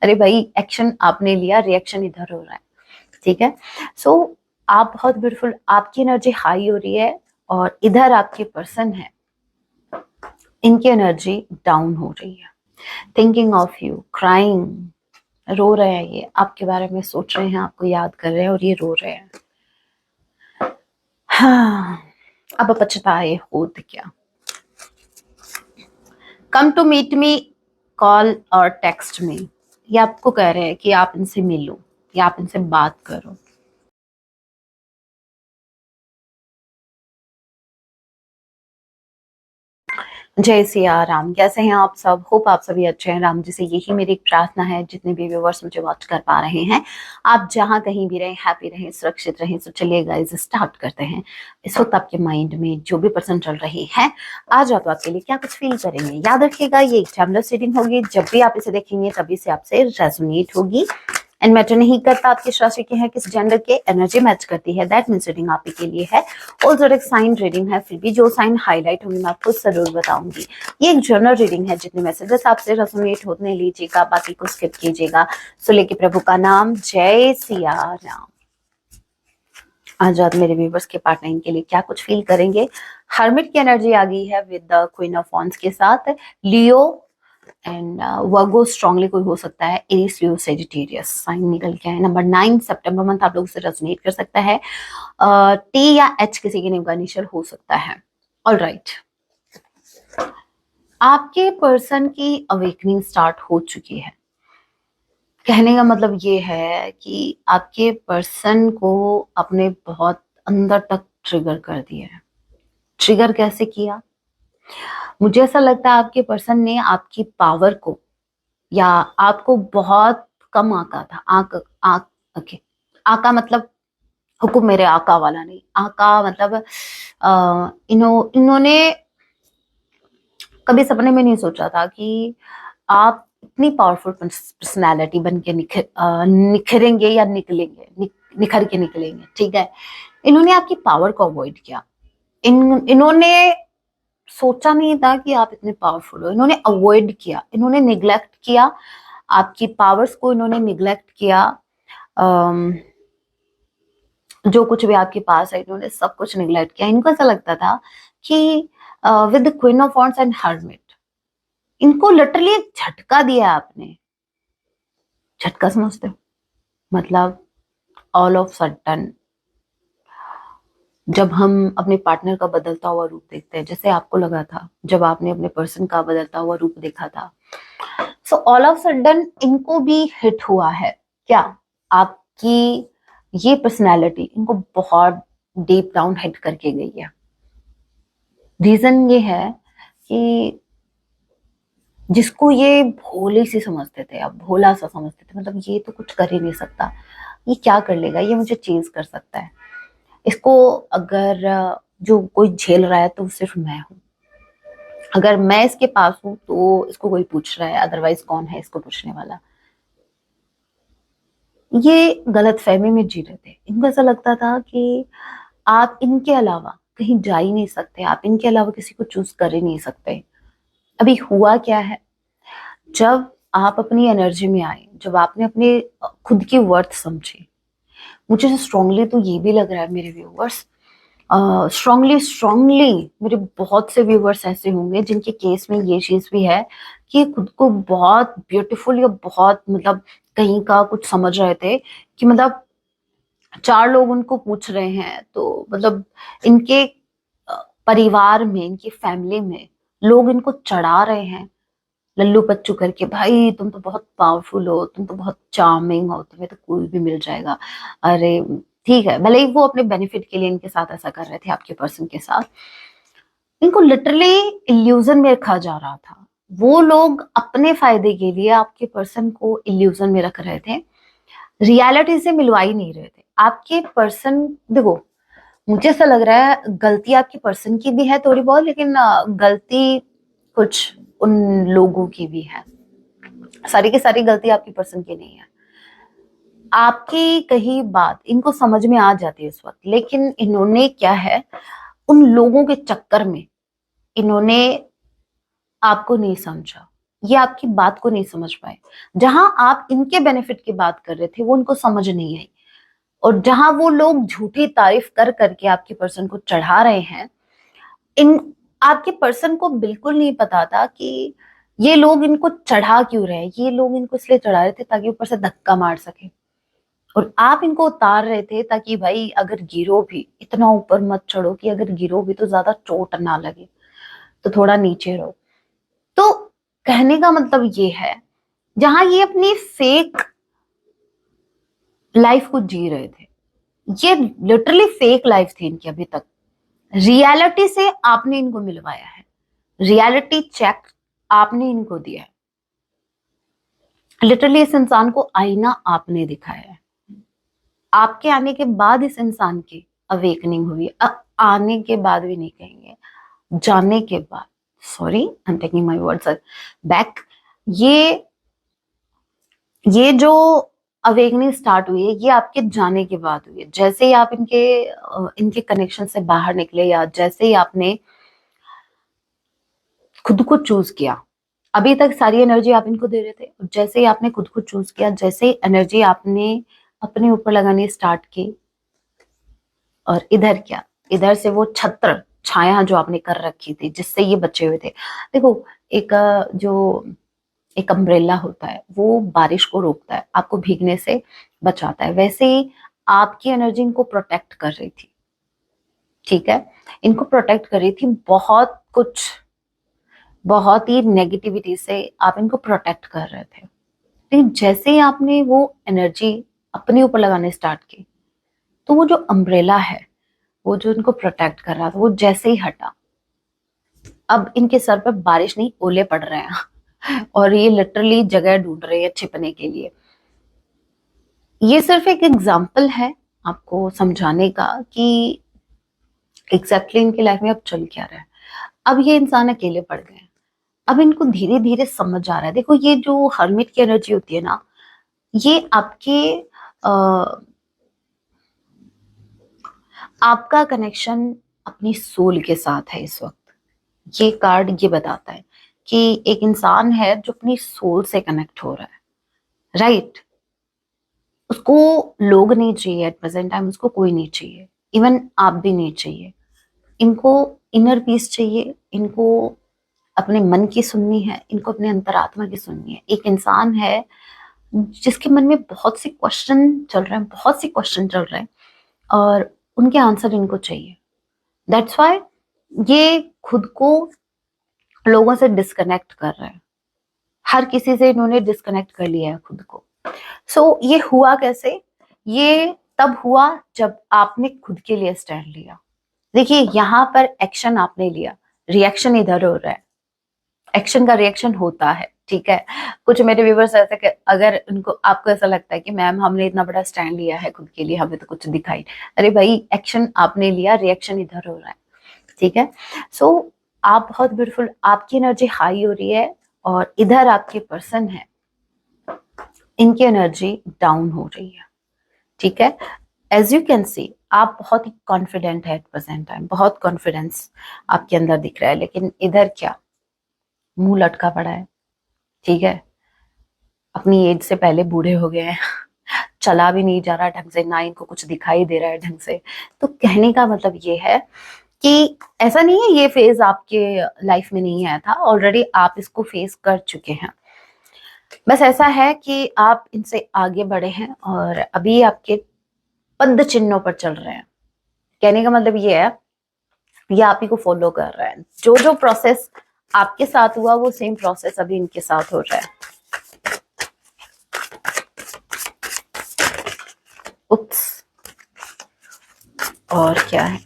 अरे भाई, एक्शन आपने लिया, रिएक्शन इधर हो रहा है, ठीक है। सो आप बहुत ब्यूटीफुल, आपकी एनर्जी हाई हो रही है, और इधर आपके पर्सन है, इनकी एनर्जी डाउन हो रही है। थिंकिंग ऑफ यू, क्राइंग, रो रहे हैं, ये आपके बारे में सोच रहे हैं, आपको याद कर रहे हैं, और ये रो रहे हैं। हाँ, अब पछताए हो तो क्या। Come to meet me, call और टेक्स्ट में, ये आपको कह रहे हैं कि आप इनसे मिलो या आप इनसे बात करो। जय सिया राम, कैसे हैं आप सब? होप आप सभी अच्छे हैं। राम जी से यही मेरी प्रार्थना है, जितने भी व्यूअर्स मुझे वॉच कर पा रहे हैं, आप जहां कहीं भी रहें, हैप्पी रहें, सुरक्षित रहें। तो चलिए गाइस, स्टार्ट करते हैं। इस वक्त आपके माइंड में जो भी पर्सन चल रहे हैं, आज आप आपके लिए क्या कुछ फील करेंगे। याद रखिएगा, ये एक टाइमलेस रीडिंग होगी, जब भी आप इसे देखेंगे तभी से आपसे रेजोनेट होगी। एंड मैटर नहीं करता आप किस राशि के हैं, किस जेंडर के, एनर्जी मैच करती है, दैट मीन्स रीडिंग आप ही के लिए है। और एक साइन रीडिंग है, फिर भी जो साइन हाईलाइट होंगे मैं आपको जरूर बताऊंगी। ये एक जर्नल रीडिंग है, जितने मैसेजेस आपसे रेजोनेट होने लीजिएगा, बाकी को स्किप कीजिएगा। सो लेके प्रभु का नाम, जय सिया राम। आज आप मेरे व्यूवर्स के पार्टनर के लिए क्या कुछ फील करेंगे। हर्मिट की एनर्जी आ गई है with the queen of wands के साथ। लियो एंड वर्गो स्ट्रांगली कोई हो सकता है, एरीज, लियो, सेजिटेरियस साइन निकल के आए। नंबर 9 सितंबर मंथ आप लोगों से रेजोनेट कर सकता है। टी या एच किसी के नेम का इनिशियल हो सकता है। ऑल राइट, आपके पर्सन की अवेकनिंग स्टार्ट हो चुकी है। कहने का मतलब ये है कि आपके पर्सन को अपने बहुत अंदर तक ट्रिगर कर दिया है। ट्रिगर कैसे किया? मुझे ऐसा लगता है आपके पर्सन ने आपकी पावर को, या आपको बहुत कम आका था। ओके, आका मतलब हुक्म मेरे आका वाला नहीं, आका मतलब इन्होंने कभी सपने में नहीं सोचा था कि आप इतनी पावरफुल पर्सनैलिटी बन के निखरेंगे या निखर के निकलेंगे, ठीक है। इन्होंने आपकी पावर को अवॉइड किया। इन्होंने सोचा नहीं था कि आप इतने पावरफुल हो। इन्होंने अवॉइड किया, इन्होंने निग्लेक्ट किया आपकी पावर्स को, इन्होंने निग्लेक्ट किया। जो कुछ भी आपके पास है, इन्होंने सब कुछ निग्लेक्ट किया। इनको ऐसा लगता था कि with the queen of wands and hermit, इनको लिटरली एक झटका दिया आपने। झटका समझते हो? मतलब ऑल ऑफ सडन जब हम अपने पार्टनर का बदलता हुआ रूप देखते हैं, जैसे आपको लगा था जब आपने अपने पर्सन का बदलता हुआ रूप देखा था, सो ऑल ऑफ सडन इनको भी हिट हुआ है क्या? आपकी ये पर्सनैलिटी इनको बहुत डीप डाउन हिट करके गई है। रीजन ये है कि जिसको ये भोले से समझते थे, अब भोला सा समझते थे, मतलब ये तो कुछ कर ही नहीं सकता, ये क्या कर लेगा, ये मुझे चेज कर सकता है, इसको अगर जो कोई झेल रहा है तो सिर्फ मैं हूं, अगर मैं इसके पास हूं तो इसको कोई पूछ रहा है, अदरवाइज कौन है इसको पूछने वाला। ये गलत फहमी में जी रहे थे। इनको ऐसा लगता था कि आप इनके अलावा कहीं जा ही नहीं सकते, आप इनके अलावा किसी को चूज कर ही नहीं सकते। अभी हुआ क्या है, जब आप अपनी एनर्जी में आए, जब आपने अपने खुद की वर्थ समझी, मुझे स्ट्रांगली तो ये भी लग रहा है मेरे व्यूअर्स, स्ट्रांगली स्ट्रांगली मेरे बहुत से व्यूअर्स ऐसे होंगे जिनके केस में ये चीज भी है कि खुद को बहुत ब्यूटीफुल या बहुत मतलब कहीं का कुछ समझ रहे थे, कि मतलब 4 लोग उनको पूछ रहे हैं तो मतलब इनके परिवार में, इनकी फैमिली में लोग इनको चढ़ा रहे हैं लल्लू पच्चू करके, भाई तुम तो बहुत पावरफुल हो, तुम तो बहुत चार्मिंग हो, तुम्हें तो कोई भी मिल जाएगा। अरे ठीक है, भले ही वो अपने बेनिफिट के लिए इनके साथ ऐसा कर रहे थे, आपके पर्सन के साथ। इनको लिटरली इल्यूजन में रखा जा रहा था। वो लोग अपने फायदे के लिए आपके पर्सन को इल्यूजन में रख रहे थे, रियलिटी से मिलवा ही नहीं रहे थे। आपके पर्सन, देखो मुझे ऐसा लग रहा है गलती आपके पर्सन की भी है थोड़ी बहुत, लेकिन गलती कुछ उन लोगों की भी है। सारी की सारी गलती आपकी पर्सन की नहीं है। आपकी कही बात इनको समझ में आ जाती है इस वक्त, लेकिन इन्होंने क्या है, उन लोगों के चक्कर में इन्होंने आपको नहीं समझा। ये आपकी बात को नहीं समझ पाए। जहां आप इनके बेनिफिट की बात कर रहे थे वो उनको समझ नहीं आई, और जहां वो लोग झूठी तारीफ कर करके आपके पर्सन को चढ़ा रहे हैं, इन आपके पर्सन को बिल्कुल नहीं पता था कि ये लोग इनको चढ़ा क्यों रहे हैं। ये लोग इनको इसलिए चढ़ा रहे थे ताकि ऊपर से धक्का मार सके, और आप इनको उतार रहे थे ताकि भाई अगर गिरो भी, इतना ऊपर मत चढ़ो कि अगर गिरो भी तो ज्यादा चोट ना लगे, तो थोड़ा नीचे रहो। तो कहने का मतलब ये है, जहां ये अपनी फेक लाइफ को जी रहे थे, ये लिटरली फेक लाइफ थी इनकी अभी तक, रियलिटी से आपने इनको मिलवाया है, रियलिटी चेक आपने इनको दिया है, लिटरली इस इंसान को आईना आपने दिखाया है। आपके आने के बाद इस इंसान की अवेकनिंग हुई, आने के बाद भी नहीं कहेंगे, जाने के बाद, sorry I am taking my words back. ये जो अवेकनिंग स्टार्ट हुई है, ये आपके जाने के बाद हुई है। जैसे ही आप इनके कनेक्शन से बाहर निकले, या जैसे ही आपने खुद को चूज किया, अभी तक सारी एनर्जी आप इनको दे रहे थे, और जैसे ही आपने खुद को चूज किया, जैसे ही एनर्जी आपने अपने ऊपर लगानी स्टार्ट की, और इधर क्या, इधर से वो छत्र छाया जो आपने कर रखी थी जिससे ये बचे हुए थे। देखो, एक जो एक अम्ब्रेला होता है वो बारिश को रोकता है, आपको भीगने से बचाता है, वैसे ही आपकी एनर्जी इनको प्रोटेक्ट कर रही थी। ठीक है, इनको प्रोटेक्ट कर रही थी बहुत कुछ, बहुत ही नेगेटिविटी से आप इनको प्रोटेक्ट कर रहे थे। लेकिन जैसे ही आपने वो एनर्जी अपने ऊपर लगाने स्टार्ट की, तो वो जो अम्ब्रेला है, वो जो इनको प्रोटेक्ट कर रहा था, वो जैसे ही हटा, अब इनके सर पर बारिश नहीं ओले पड़ रहे हैं और ये लिटरली जगह ढूंढ रहे हैं छिपने के लिए। ये सिर्फ एक एग्जाम्पल है आपको समझाने का कि एग्जैक्टली इनकी लाइफ में अब चल क्या रहा है। अब ये इंसान अकेले पड़ गए हैं, अब इनको धीरे धीरे समझ आ रहा है। देखो, ये जो हर्मिट की एनर्जी होती है ना, ये आपका कनेक्शन अपनी सोल के साथ है इस वक्त। ये कार्ड ये बताता है कि एक इंसान है जो अपनी सोल से कनेक्ट हो रहा है, राइट। उसको लोग नहीं चाहिए एट प्रेजेंट टाइम, उसको कोई नहीं चाहिए, इवन आप भी नहीं चाहिए। इनको इनर पीस चाहिए, इनको अपने मन की सुननी है, इनको अपने अंतरात्मा की सुननी है। एक इंसान है जिसके मन में बहुत सी क्वेश्चन चल रहे हैं, बहुत सी क्वेश्चन चल रहे हैं, और उनके आंसर इनको चाहिए। दैट्स वाई ये खुद को लोगों से डिस्कनेक्ट कर रहे हैं, हर किसी से इन्होंने डिस्कनेक्ट कर लिया है खुद को। सो ये हुआ कैसे? ये तब हुआ जब आपने खुद के लिए स्टैंड लिया। देखिए, यहाँ पर एक्शन आपने लिया, रिएक्शन इधर हो रहा है। एक्शन का रिएक्शन होता है, ठीक है। कुछ मेरे व्यूवर्स ऐसे कि अगर उनको आपको ऐसा लगता है कि मैम हमने इतना बड़ा स्टैंड लिया है खुद के लिए, हमें तो कुछ दिखाई, अरे भाई एक्शन आपने लिया, रिएक्शन इधर हो रहा है, ठीक है। सो आप बहुत ब्यूटीफुल, आपकी एनर्जी हाई हो रही है, और इधर आपके पर्सन है, इनकी एनर्जी डाउन हो रही है, ठीक है। एज यू कैन सी, आप बहुत ही कॉन्फिडेंट है एट प्रेजेंट टाइम, बहुत कॉन्फिडेंस आपके अंदर दिख रहा है, लेकिन इधर क्या, मुंह लटका पड़ा है, ठीक है। अपनी एज से पहले बूढ़े हो गए हैं चला भी नहीं जा रहा ढंग से, ना इनको कुछ दिखाई दे रहा है ढंग से। तो कहने का मतलब ये है कि ऐसा नहीं है ये फेज आपके लाइफ में नहीं आया था, ऑलरेडी आप इसको फेस कर चुके हैं। बस ऐसा है कि आप इनसे आगे बढ़े हैं, और अभी आपके पद चिन्हों पर चल रहे हैं। कहने का मतलब ये है, ये आप ही को फॉलो कर रहे हैं। जो जो प्रोसेस आपके साथ हुआ, वो सेम प्रोसेस अभी इनके साथ हो रहा है। उप्स, और क्या है,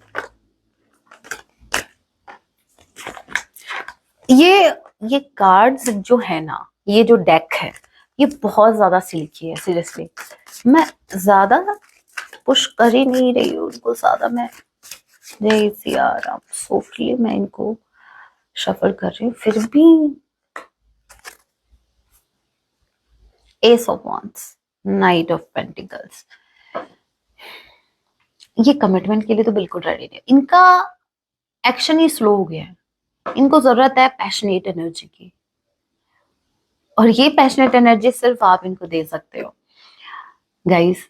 ये कार्ड्स जो है ना, ये जो डेक है, ये बहुत ज्यादा सिल्की है, सीरियसली। मैं ज्यादा पुश कर ही नहीं रही हूँ उनको, ज्यादा मैं जय सिया राम सॉफ्टली मैं इनको शफल कर रही हूँ, फिर भी S of wands, night of pentacles, ये कमिटमेंट के लिए तो बिल्कुल रेडी नहीं। इनका एक्शन ही स्लो हो गया है, इनको जरूरत है पैशनेट एनर्जी की। और ये पैशनेट एनर्जी सिर्फ आप इनको दे सकते हो। गाइस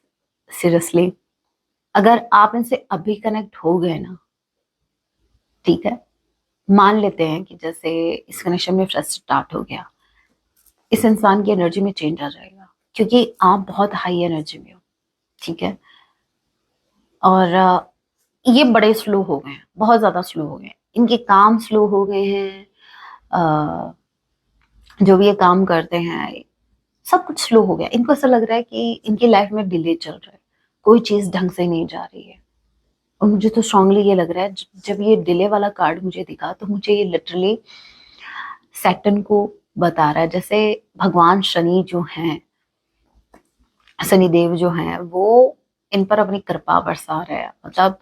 सीरियसली, अगर आप इनसे अभी कनेक्ट हो गए ना, ठीक है, मान लेते हैं कि जैसे इस कनेक्शन में ट्रस्ट स्टार्ट हो गया, इस इंसान की एनर्जी में चेंज आ जाएगा, क्योंकि आप बहुत हाई एनर्जी में हो, ठीक है। और ये बड़े स्लो हो गए हैं, बहुत ज्यादा स्लो हो गए हैं, इनके काम स्लो हो गए हैं। अ, जो भी ये काम करते हैं सब कुछ स्लो हो गया। इनको ऐसा लग रहा है कि इनकी लाइफ में डिले चल रहा है, कोई चीज ढंग से नहीं जा रही है। और मुझे तो स्ट्रांगली ये लग रहा है, जब ये डिले वाला कार्ड मुझे दिखा तो मुझे ये लिटरली सैटर्न को बता रहा है। जैसे भगवान शनि जो हैं, शनिदेव जो हैं, वो इन पर अपनी कृपा बरसा रहे हैं। मतलब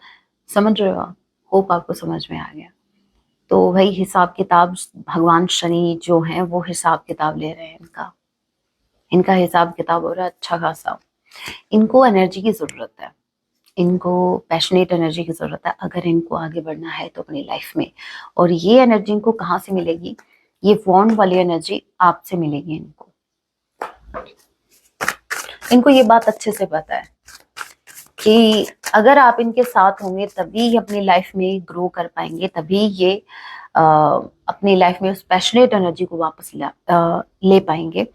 समझ रहे हो आप? होप आपको समझ में आ गया। तो भाई हिसाब किताब भगवान शनि जो हैं वो हिसाब किताब ले रहे हैं इनका। इनका हिसाब किताब हो रहा है अच्छा खासा। इनको एनर्जी की जरूरत है, इनको पैशनेट एनर्जी की जरूरत है अगर इनको आगे बढ़ना है तो अपनी लाइफ में। और ये एनर्जी इनको कहाँ से मिलेगी? ये वॉन्ड वाली एनर्जी आपसे मिलेगी इनको। इनको ये बात अच्छे से पता है कि अगर आप इनके साथ होंगे तभी ये अपनी लाइफ में ग्रो कर पाएंगे, तभी ये अपनी लाइफ में उस पैशनेट एनर्जी को वापस ले पाएंगे।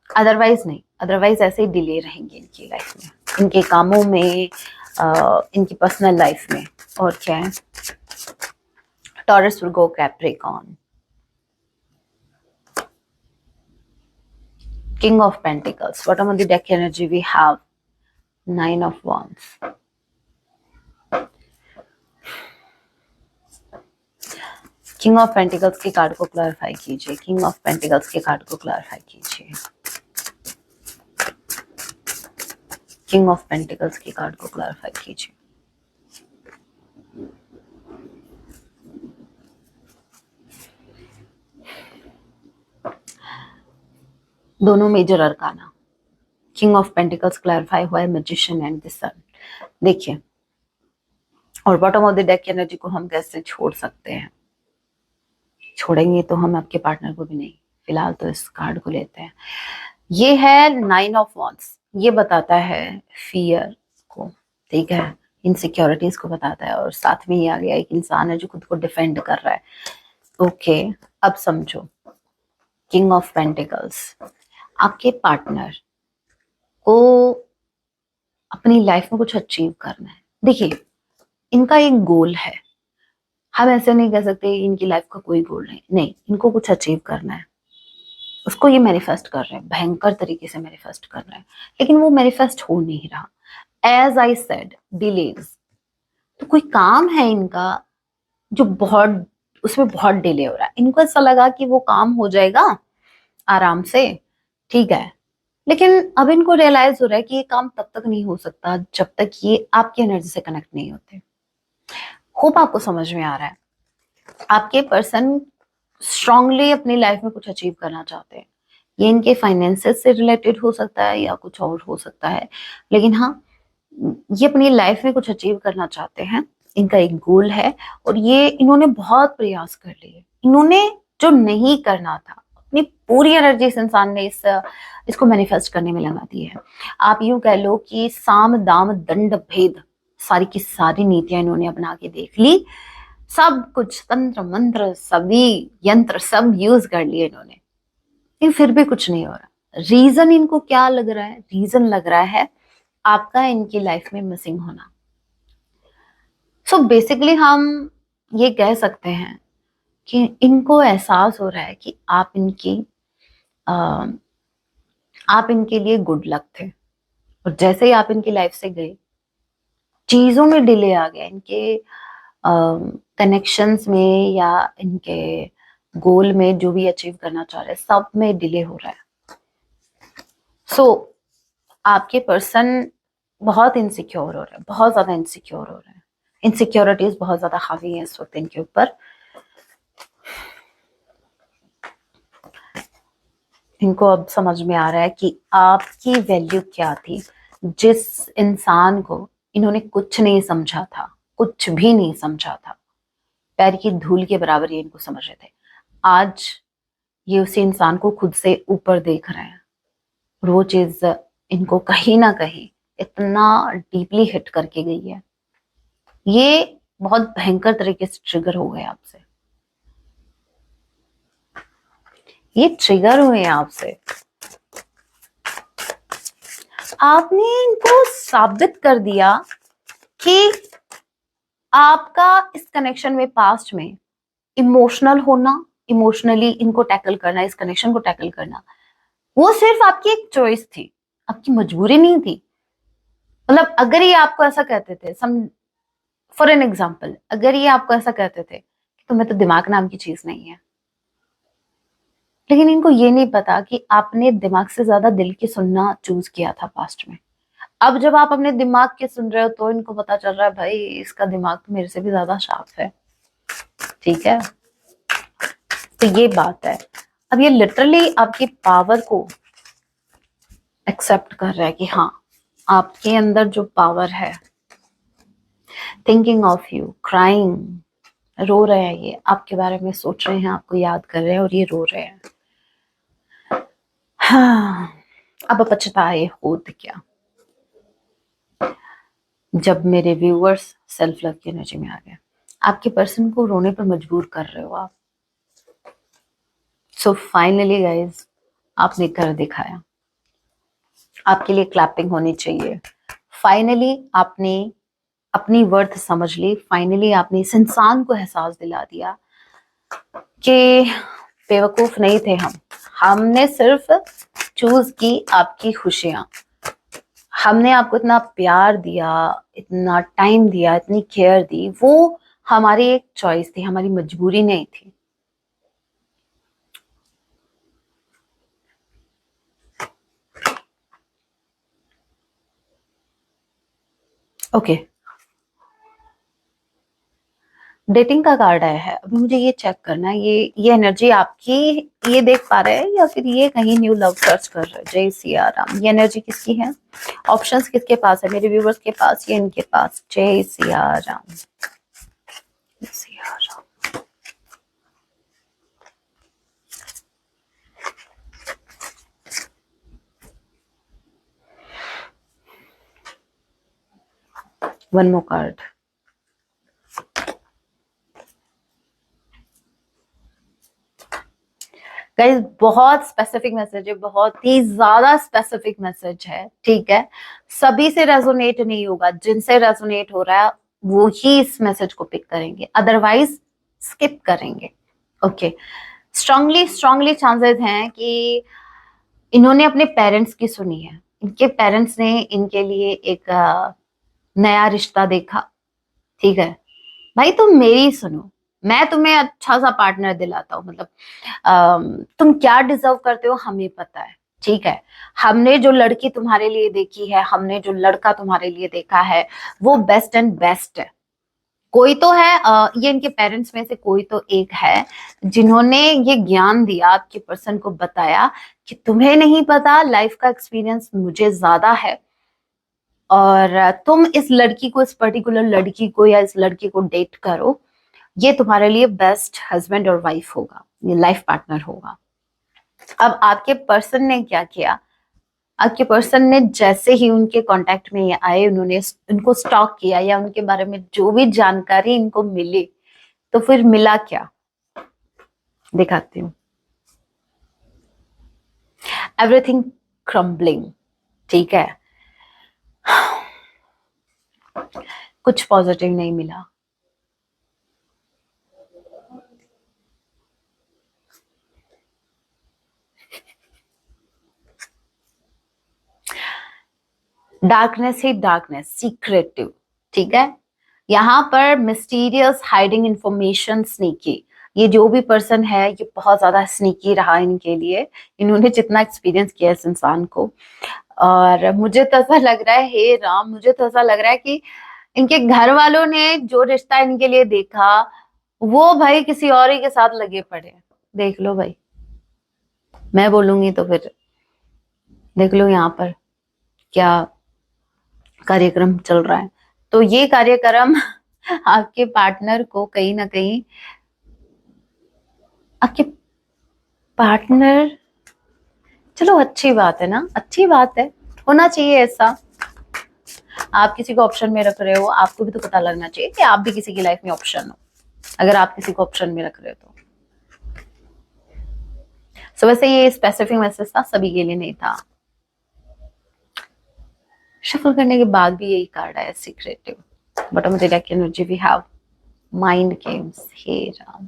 अदरवाइज नहीं, अदरवाइज ऐसे ही डिले रहेंगे इनकी लाइफ में, इनके कामों में, इनकी पर्सनल लाइफ में। और क्या है? Taurus, Virgo, Capricorn, king of pentacles. Bottom of the deck energy we have 9 of wands. King of pentacles के कार्ड को क्लैरिफाई कीजिए, किंग ऑफ पेंटिकल्स के कार्ड को क्लैरिफाई कीजिए, किंग ऑफ पेंटिकल्स के कार्ड को क्लैरिफाई कीजिए। दोनों major arcana, king of pentacles clarify हुआ है, मैजिशियन एंड द सन। देखिए, और bottom of the deck energy को हम कैसे छोड़ सकते हैं? छोड़ेंगे तो हम आपके पार्टनर को भी नहीं। फिलहाल तो इस कार्ड को लेते हैं। ये है 9 ऑफ वॉन्ड्स। ये बताता है फियर को, ठीक है, इनसिक्योरिटीज को बताता है। और साथ में ये आ गया एक इंसान है जो खुद को डिफेंड कर रहा है। ओके, अब समझो, किंग ऑफ पेंटिकल्स, आपके पार्टनर को अपनी लाइफ में कुछ अचीव करना है। देखिए, इनका एक गोल है। हम ऐसे नहीं कह सकते इनकी लाइफ का कोई गोल नहीं, नहीं, इनको कुछ अचीव करना है। उसको ये मैनिफेस्ट कर रहे हैं, भयंकर तरीके से मैनिफेस्ट कर रहे हैं, लेकिन वो मैनिफेस्ट हो नहीं रहा। As I said, delays. तो कोई काम है इनका जो बहुत, उसमें बहुत डिले हो रहा है। इनको ऐसा लगा कि वो काम हो जाएगा आराम से, ठीक है, लेकिन अब इनको रियलाइज हो रहा है कि ये काम तब तक नहीं हो सकता जब तक ये आपकी एनर्जी से कनेक्ट नहीं होते। होप आपको समझ में आ रहा है। आपके पर्सन स्ट्रांगली अपनी लाइफ में कुछ अचीव करना चाहते हैं। ये इनके फाइनेंसेस से रिलेटेड हो सकता है या कुछ और हो सकता है, लेकिन हाँ, ये अपनी लाइफ में कुछ अचीव करना चाहते हैं। इनका एक गोल है और ये इन्होंने बहुत प्रयास कर लिए। इन्होंने जो नहीं करना था, अपनी पूरी एनर्जी इस इंसान ने इसको मैनिफेस्ट करने में लगा दी है। आप यूं कह लो कि साम दाम दंड भेद सारी की सारी नीतियां इन्होंने अपना के देख ली। सब कुछ तंत्र मंत्र सभी यंत्र सब यूज कर लिए इन्होंने, लेकिन फिर भी कुछ नहीं हो रहा। रीजन इनको क्या लग रहा है? रीजन लग रहा है आपका इनकी लाइफ में मिसिंग होना। सो बेसिकली हम ये कह सकते हैं कि इनको एहसास हो रहा है कि आ, आप इनके लिए गुड लक थे, और जैसे ही आप इनकी लाइफ से गए, चीजों में डिले आ गया। इनके कनेक्शंस में या इनके गोल में, जो भी अचीव करना चाह रहे हैं, सब में डिले हो रहा है। सो आपके पर्सन बहुत इनसिक्योर हो रहे हैं, बहुत ज्यादा इनसिक्योर हो रहे हैं। इनसिक्योरिटीज बहुत ज्यादा हावी है इस वक्त इनके ऊपर। इनको अब समझ में आ रहा है कि आपकी वैल्यू क्या थी। जिस इंसान को इन्होंने कुछ नहीं समझा था, कुछ भी नहीं समझा था, पैर की धूल के बराबर ये इनको समझ रहे थे, आज ये उसी इंसान को खुद से ऊपर देख रहे हैं, और वो चीज इनको कहीं ना कहीं इतना डीपली हिट करके गई है। ये बहुत भयंकर तरीके से ट्रिगर हो गए आपसे, ये ट्रिगर हुए हैं आपसे। आपने इनको साबित कर दिया कि आपका इस कनेक्शन में, पास्ट में इमोशनल होना, इमोशनली इनको टैकल करना, इस कनेक्शन को टैकल करना, वो सिर्फ आपकी एक चॉइस थी, आपकी मजबूरी नहीं थी। मतलब अगर ये आपको ऐसा कहते थे, सम फॉर एन एग्जाम्पल, अगर ये आपको ऐसा कहते थे कि तुम्हें तो दिमाग नाम की चीज नहीं है, लेकिन इनको ये नहीं पता कि आपने दिमाग से ज्यादा दिल की सुनना चूज किया था पास्ट में। अब जब आप अपने दिमाग की सुन रहे हो तो इनको पता चल रहा है भाई इसका दिमाग तो मेरे से भी ज्यादा शार्प है। ठीक है, तो ये बात है। अब ये लिटरली आपकी पावर को एक्सेप्ट कर रहा है कि हाँ, आपके अंदर जो पावर है, थिंकिंग ऑफ यू, क्राइंग, रो रहे हैं, ये आपके बारे में सोच रहे हैं, आपको याद कर रहे हैं और ये रो रहे हैं। हाँ, अब पछताए होत क्या जब मेरे व्यूअर्स सेल्फ लव की एनर्जी में आ गए। आपके पर्सन को रोने पर मजबूर कर रहे हो आप। सो फाइनली गाइज, आपने कर दिखाया। आपके लिए क्लैपिंग होनी चाहिए। फाइनली आपने अपनी वर्थ समझ ली। फाइनली आपने इस इंसान को एहसास दिला दिया कि बेवकूफ नहीं थे हम। हमने सिर्फ चूज की आपकी खुशियां। हमने आपको इतना प्यार दिया, इतना टाइम दिया, इतनी केयर दी, वो हमारी एक चॉइस थी, हमारी मजबूरी नहीं थी। ओके, डेटिंग का कार्ड आया है। अभी मुझे ये चेक करना है, ये एनर्जी आपकी ये देख पा रहे हैं या फिर ये कहीं न्यू लव सर्च कर रहे हैं। जय सिया राम। ये एनर्जी किसकी है? ऑप्शंस किसके पास है? मेरे व्यूवर्स के पास या इनके पास? जय Siya Ram, Siya Ram. One more card. Guys बहुत स्पेसिफिक मैसेज है, बहुत ही ज्यादा स्पेसिफिक मैसेज है। ठीक है, सभी से रेजोनेट नहीं होगा। जिनसे रेजोनेट हो रहा है वो ही इस मैसेज को पिक करेंगे, अदरवाइज स्किप करेंगे। ओके, स्ट्रांगली स्ट्रांगली चांसेस हैं कि इन्होंने अपने पेरेंट्स की सुनी है। इनके पेरेंट्स ने इनके लिए एक नया रिश्ता देखा। ठीक है भाई, तुम मेरी सुनो, मैं तुम्हें अच्छा सा पार्टनर दिलाता हूँ। मतलब तुम क्या डिजर्व करते हो हमें पता है। ठीक है, हमने जो लड़की तुम्हारे लिए देखी है, हमने जो लड़का तुम्हारे लिए देखा है, वो बेस्ट एंड बेस्ट है। कोई तो है, ये इनके पेरेंट्स में से कोई तो एक है जिन्होंने ये ज्ञान दिया, आपके पर्सन को बताया कि तुम्हें नहीं पता, लाइफ का एक्सपीरियंस मुझे ज्यादा है, और तुम इस लड़की को, इस पर्टिकुलर लड़की को या इस लड़की को डेट करो, ये तुम्हारे लिए बेस्ट हस्बैंड और वाइफ होगा, ये लाइफ पार्टनर होगा। अब आपके पर्सन ने क्या किया? आपके पर्सन ने जैसे ही उनके कांटेक्ट में ये आए, उन्होंने उनको स्टॉक किया या उनके बारे में जो भी जानकारी इनको मिली, तो फिर मिला क्या, दिखाती हूँ। Everything crumbling. ठीक है, कुछ पॉजिटिव नहीं मिला। डार्कनेस ही डार्कनेस, सीक्रेटिव। ठीक है, यहाँ पर मिस्टीरियस, हाइडिंग इंफॉर्मेशन, स्नीकी। ये जो भी पर्सन है ये बहुत ज्यादा स्नीकी रहा इनके लिए। इन्होंने जितना एक्सपीरियंस किया इस इंसान को, और मुझे तो ऐसा लग रहा है, हे राम, मुझे तो ऐसा लग रहा है कि इनके घर वालों ने जो रिश्ता इनके लिए देखा वो भाई किसी और ही के साथ लगे पड़े हैं। देख लो भाई, मैं बोलूंगी तो फिर देख लो यहाँ पर क्या कार्यक्रम चल रहा है। तो ये कार्यक्रम आपके पार्टनर को कहीं ना कहीं, आपके पार्टनर, चलो अच्छी बात है ना, अच्छी बात है, होना चाहिए ऐसा। आप किसी को ऑप्शन में रख रहे हो, आपको भी तो पता लगना चाहिए कि आप भी किसी की लाइफ में ऑप्शन हो, अगर आप किसी को ऑप्शन में रख रहे हो तो। सो वैसे ये स्पेसिफिक मैसेज था, सभी के लिए नहीं था। शफल करने के बाद भी यही कार्ड आया, secretive, bottom of the deck energy we have mind games. हे राम,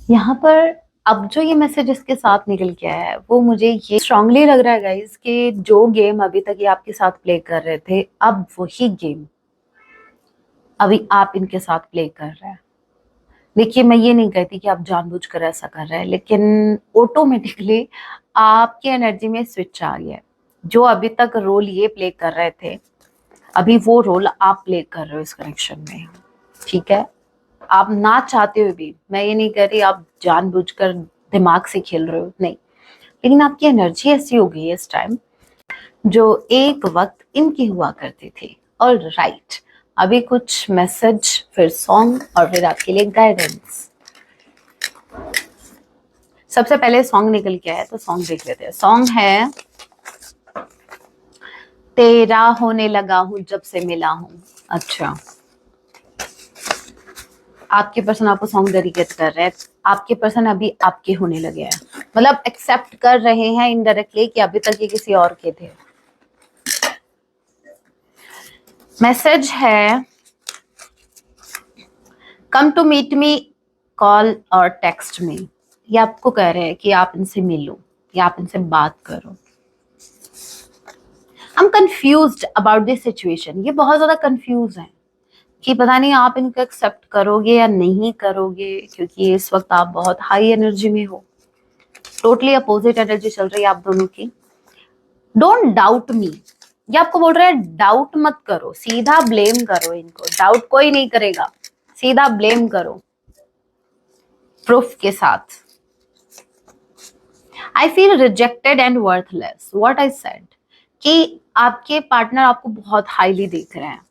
यहाँ पर अब जो ये मैसेज इसके साथ निकल के आया है, वो मुझे ये स्ट्रांगली लग रहा है गाइस कि जो गेम अभी तक ये आपके साथ प्ले कर रहे थे, अब वही गेम अभी आप इनके साथ प्ले कर रहे हैं। देखिए, मैं ये नहीं कहती कि आप जानबूझकर ऐसा कर रहे हैं, लेकिन ऑटोमेटिकली आपकी एनर्जी में स्विच आ गया। जो अभी तक रोल ये प्ले कर रहे थे, अभी वो रोल आप प्ले कर रहे हो इस कनेक्शन में, ठीक है। आप ना चाहते हुए भी, मैं ये नहीं कह रही आप जानबूझकर दिमाग से खेल रहे हो, नहीं, लेकिन आपकी एनर्जी ऐसी हो गई है इस टाइम जो एक वक्त इनकी हुआ करती थी। और राइट, अभी कुछ मैसेज, फिर सॉन्ग, और फिर आपके लिए गाइडेंस। सबसे पहले सॉन्ग निकल के आया, तो सॉन्ग देख लेते हैं। सॉन्ग है तेरा होने लगा हूं जब से मिला हूं। अच्छा, आपके पर्सन आपको सॉन्ग डेडिकेट कर रहे हैं, आपके पर्सन अभी आपके होने लगे हैं, मतलब एक्सेप्ट कर रहे हैं इनडायरेक्टली कि अभी तक ये किसी और के थे। मैसेज है come to meet me, call और टेक्स्ट मी। ये आपको कह रहे हैं कि आप इनसे मिलो या आप इनसे बात करो। I am confused about this situation. ये बहुत ज्यादा कंफ्यूज है कि पता नहीं आप इनको एक्सेप्ट करोगे या नहीं करोगे, क्योंकि इस वक्त आप बहुत हाई एनर्जी में हो। टोटली अपोजिट एनर्जी चल रही है आप दोनों की। डोंट डाउट मी, ये आपको बोल रहा है डाउट मत करो, सीधा ब्लेम करो इनको। डाउट कोई नहीं करेगा, सीधा ब्लेम करो प्रूफ के साथ। I feel rejected and worthless, what I said, कि आपके पार्टनर आपको बहुत हाईली देख रहे हैं,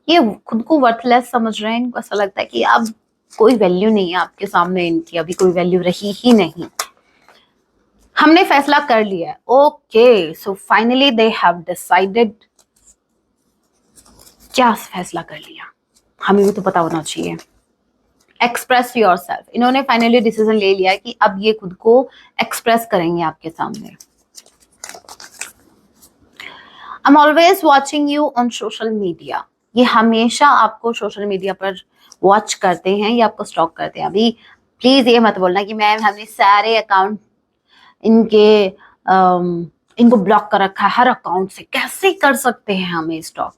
ये खुद को वर्थलेस समझ रहे हैं। इनको ऐसा लगता है कि अब कोई वैल्यू नहीं है आपके सामने, इनकी अभी कोई वैल्यू रही ही नहीं। हमने फैसला कर लिया है, okay, so finally they have decided. क्या फैसला कर लिया, हमें भी तो पता होना चाहिए। एक्सप्रेस योर सेल्फ, इन्होंने फाइनली डिसीजन ले लिया है कि अब ये खुद को एक्सप्रेस करेंगे आपके सामने। I am always watching you on social media, ये हमेशा आपको सोशल मीडिया पर वॉच करते हैं, ये आपको स्टॉक करते हैं। अभी प्लीज ये मत बोलना कि मैम हमने सारे अकाउंट इनके इनको ब्लॉक कर रखा है हर अकाउंट से। कैसे कर सकते हैं हमें स्टॉक?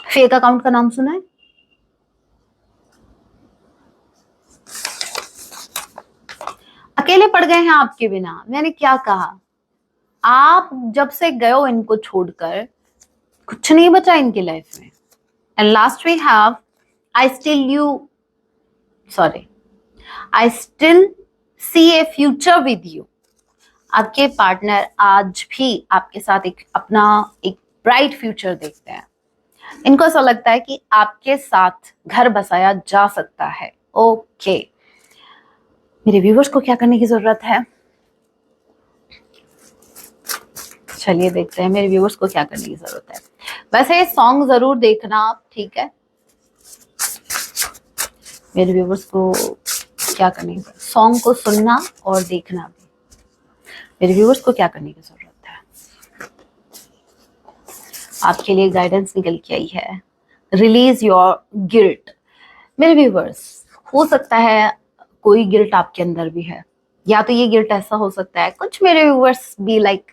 फेक अकाउंट का नाम सुना है? अकेले पड़ गए हैं आपके बिना। मैंने क्या कहा, आप जब से गए हो इनको छोड़कर, कुछ नहीं बचा इनकी लाइफ में। And last we have I still see a future with you. आपके पार्टनर आज भी आपके साथ एक ब्राइट फ्यूचर देखते हैं। इनको ऐसा लगता है कि आपके साथ घर बसाया जा सकता है। ओके, मेरे व्यूवर्स को क्या करने की जरूरत है? चलिए देखते हैं मेरे व्यूवर्स को क्या करने की जरूरत है। वैसे सॉन्ग जरूर देखना आप, ठीक है? मेरे व्यूवर्स को क्या करने की, सॉन्ग को सुनना और देखना भी। मेरे व्यूवर्स को क्या करने की जरूरत है? आपके लिए गाइडेंस निकल के आई है, रिलीज योर गिल्ट। मेरे व्यूवर्स, हो सकता है कोई गिल्ट आपके अंदर भी है, या तो ये गिल्ट ऐसा हो सकता है, कुछ मेरे व्यूवर्स भी लाइक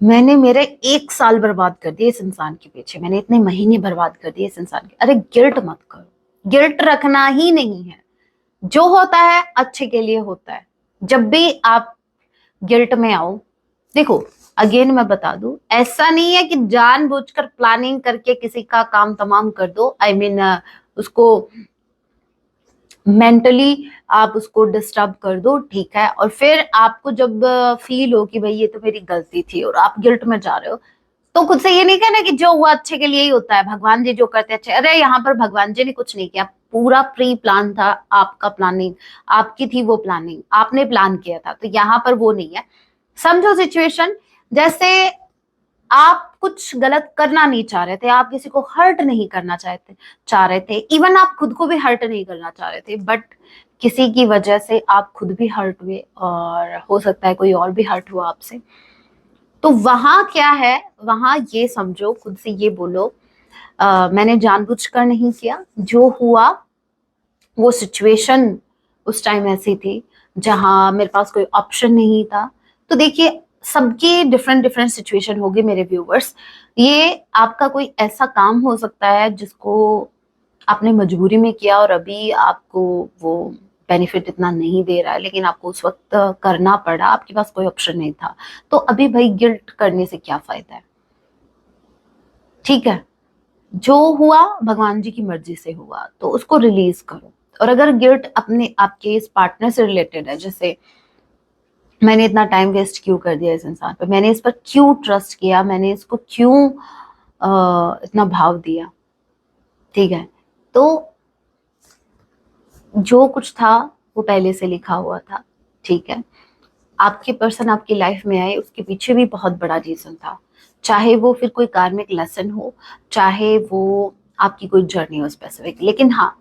मैंने मेरे 1 साल बर्बाद कर दिए इस इंसान के पीछे, मैंने इतने महीने बर्बाद कर दिए इस इंसान के। अरे गिल्ट मत करो, गिल्ट रखना ही नहीं है। जो होता है अच्छे के लिए होता है। जब भी आप गिल्ट में आओ, देखो अगेन मैं बता दूं, ऐसा नहीं है कि जानबूझकर प्लानिंग करके किसी का काम तमाम कर दो। आई मीन उसको मेंटली आप उसको डिस्टर्ब कर दो, ठीक है, और फिर आपको जब फील हो कि भाई ये तो मेरी गलती थी और आप गिल्ट में जा रहे हो, तो खुद से ये नहीं कहना कि जो हुआ अच्छे के लिए ही होता है, भगवान जी जो करते हैं अच्छे। अरे यहाँ पर भगवान जी ने कुछ नहीं किया, पूरा प्री प्लान था, आपका प्लानिंग, आपकी थी वो प्लानिंग, आपने प्लान किया था, तो यहाँ पर वो नहीं है। समझो सिचुएशन, जैसे आप कुछ गलत करना नहीं चाह रहे थे, आप किसी को हर्ट नहीं करना चाह रहे थे, इवन आप खुद को भी हर्ट नहीं करना चाह रहे थे, बट किसी की वजह से आप खुद भी हर्ट हुए और हो सकता है कोई और भी हर्ट हुआ आपसे। तो वहां क्या है, वहां ये समझो, खुद से ये बोलो, मैंने जानबूझकर नहीं किया, जो हुआ वो सिचुएशन उस टाइम ऐसी थी जहां मेरे पास कोई ऑप्शन नहीं था। तो देखिए, सबकी डिफरेंट डिफरेंट सिचुएशन होगी मेरे व्यूवर्स। ये आपका कोई ऐसा काम हो सकता है जिसको आपने मजबूरी में किया और अभी आपको वो बेनिफिट इतना नहीं दे रहा है, लेकिन आपको उस वक्त करना पड़ा, आपके पास कोई ऑप्शन नहीं था। तो अभी भाई गिल्ट करने से क्या फायदा है? ठीक है, जो हुआ भगवान जी की मर्जी से हुआ, तो उसको रिलीज करो। और अगर गिल्ट अपने आपके इस पार्टनर से रिलेटेड है, जैसे मैंने इतना टाइम वेस्ट क्यों कर दिया इस इंसान पर, मैंने इस पर क्यों ट्रस्ट किया, मैंने इसको क्यों इतना भाव दिया, ठीक है, तो जो कुछ था वो पहले से लिखा हुआ था, ठीक है। आपके पर्सन आपकी लाइफ में आए, उसके पीछे भी बहुत बड़ा रीजन था, चाहे वो फिर कोई कार्मिक लेसन हो, चाहे वो आपकी कोई जर्नी हो स्पेसिफिक। लेकिन हाँ,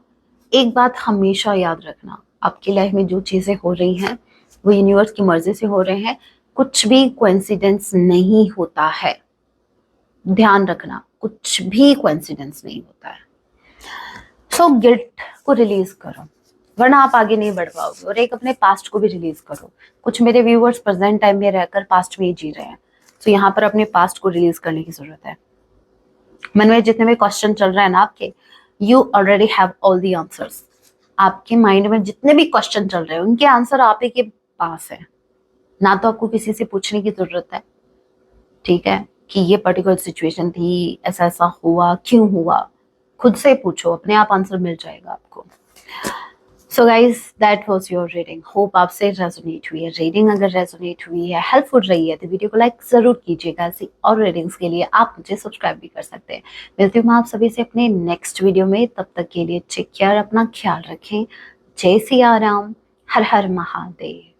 एक बात हमेशा याद रखना, आपकी लाइफ में जो चीजें हो रही हैं वो यूनिवर्स की मर्जी से हो रहे हैं, कुछ भी कोइंसिडेंस नहीं होता है। ध्यान रखना, कुछ भी कोइंसिडेंस नहीं होता है। सो गिल्ट को रिलीज करो, वरना आप आगे नहीं बढ़ पाओगे। और एक अपने पास्ट को भी रिलीज करो। कुछ मेरे व्यूअर्स प्रेजेंट टाइम में रहकर पास्ट में ही जी रहे हैं, तो यहाँ पर अपने पास्ट को रिलीज करने की जरूरत है। मन में जितने भी क्वेश्चन चल रहे हैं ना आपके, you already have all the answers. आपके माइंड में जितने भी क्वेश्चन चल रहे हैं उनके आंसर आप ही के पास है, ना तो आपको किसी से पूछने की जरूरत है, ठीक है, कि ये पर्टिकुलर सिचुएशन थी, ऐसा ऐसा हुआ, क्यों हुआ। खुद से पूछो, अपने आप आंसर मिल जाएगा आपको। So guys, that was your reading. Hope आपसे रेजोनेट हुई है। रीडिंग अगर रेजोनेट हुई है, हेल्पफुल रही है, तो वीडियो को लाइक जरूर कीजिएगा। ऐसी और रीडिंग्स के लिए आप मुझे सब्सक्राइब भी कर सकते हैं। मिलती हूँ मैं आप सभी से अपने नेक्स्ट वीडियो में। तब तक के लिए टेक केयर, अपना ख्याल रखें। जय सिया राम, हर हर महादेव।